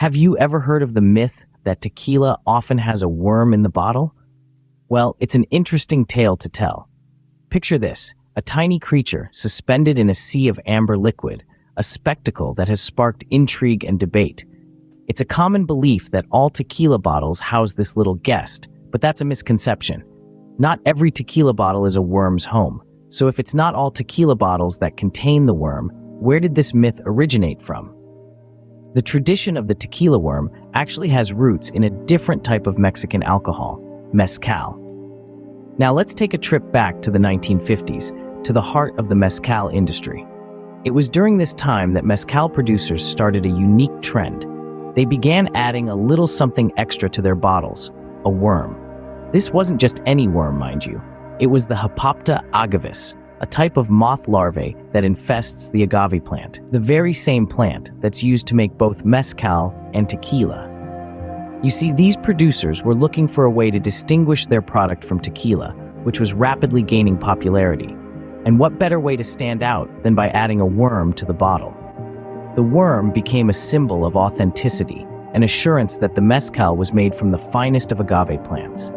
Have you ever heard of the myth that tequila often has a worm in the bottle? Well, it's an interesting tale to tell. Picture this, a tiny creature suspended in a sea of amber liquid, a spectacle that has sparked intrigue and debate. It's a common belief that all tequila bottles house this little guest, but that's a misconception. Not every tequila bottle is a worm's home. So if it's not all tequila bottles that contain the worm, where did this myth originate from? The tradition of the tequila worm actually has roots in a different type of Mexican alcohol, mezcal. Now let's take a trip back to the 1950s, to the heart of the mezcal industry. It was during this time that mezcal producers started a unique trend. They began adding a little something extra to their bottles, a worm. This wasn't just any worm, mind you. It was the Hipopta agavis, a type of moth larvae that infests the agave plant, the very same plant that's used to make both mezcal and tequila. You see, these producers were looking for a way to distinguish their product from tequila, which was rapidly gaining popularity. And what better way to stand out than by adding a worm to the bottle? The worm became a symbol of authenticity, an assurance that the mezcal was made from the finest of agave plants.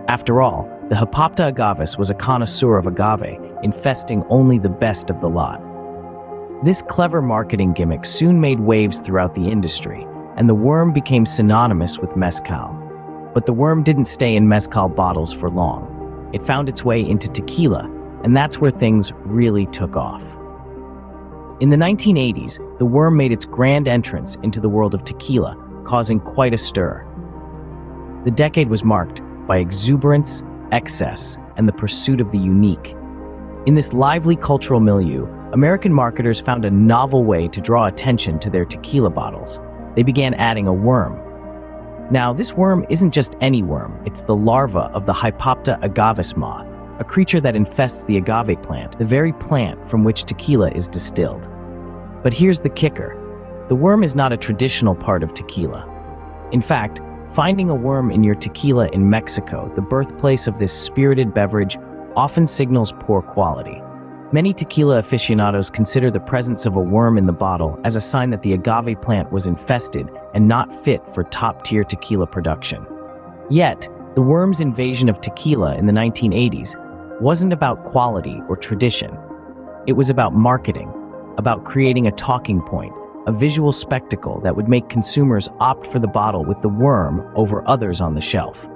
After all, the Hipopta agavis was a connoisseur of agave, infesting only the best of the lot. This clever marketing gimmick soon made waves throughout the industry, and the worm became synonymous with mezcal. But the worm didn't stay in mezcal bottles for long. It found its way into tequila, and that's where things really took off. In the 1980s, the worm made its grand entrance into the world of tequila, causing quite a stir. The decade was marked by exuberance, excess, and the pursuit of the unique. In this lively cultural milieu, American marketers found a novel way to draw attention to their tequila bottles. They began adding a worm. Now, this worm isn't just any worm, it's the larva of the Hipopta agavis moth, a creature that infests the agave plant, the very plant from which tequila is distilled. But here's the kicker. The worm is not a traditional part of tequila. In fact, finding a worm in your tequila in Mexico, the birthplace of this spirited beverage, often signals poor quality. Many tequila aficionados consider the presence of a worm in the bottle as a sign that the agave plant was infested and not fit for top-tier tequila production. Yet, the worm's invasion of tequila in the 1980s wasn't about quality or tradition. It was about marketing, about creating a talking point, a visual spectacle that would make consumers opt for the bottle with the worm over others on the shelf.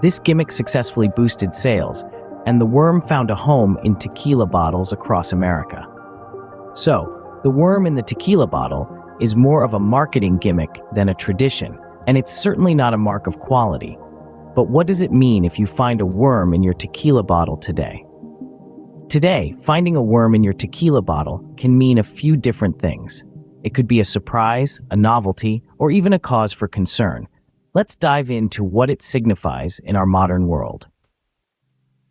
This gimmick successfully boosted sales, and the worm found a home in tequila bottles across America. So, the worm in the tequila bottle is more of a marketing gimmick than a tradition, and it's certainly not a mark of quality. But what does it mean if you find a worm in your tequila bottle today? Today, finding a worm in your tequila bottle can mean a few different things. It could be a surprise, a novelty, or even a cause for concern. Let's dive into what it signifies in our modern world.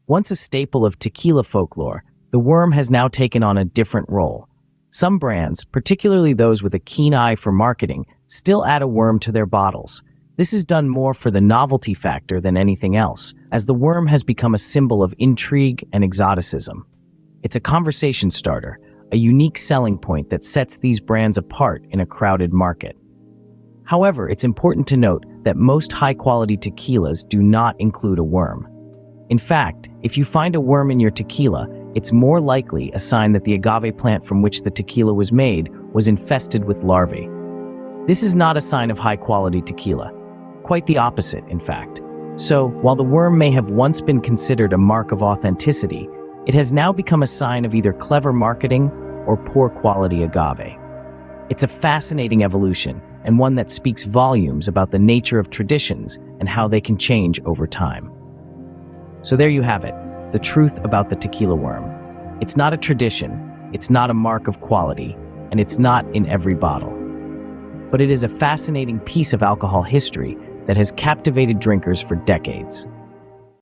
Once a staple of tequila folklore, the worm has now taken on a different role. Some brands, particularly those with a keen eye for marketing, still add a worm to their bottles. This is done more for the novelty factor than anything else, as the worm has become a symbol of intrigue and exoticism. It's a conversation starter, a unique selling point that sets these brands apart in a crowded market. However, it's important to note that most high-quality tequilas do not include a worm. In fact, if you find a worm in your tequila, it's more likely a sign that the agave plant from which the tequila was made was infested with larvae. This is not a sign of high-quality tequila. Quite the opposite, in fact. So, while the worm may have once been considered a mark of authenticity, it has now become a sign of either clever marketing or poor quality agave. It's a fascinating evolution, and one that speaks volumes about the nature of traditions and how they can change over time. So there you have it, the truth about the tequila worm. It's not a tradition, it's not a mark of quality, and it's not in every bottle. But it is a fascinating piece of alcohol history that has captivated drinkers for decades.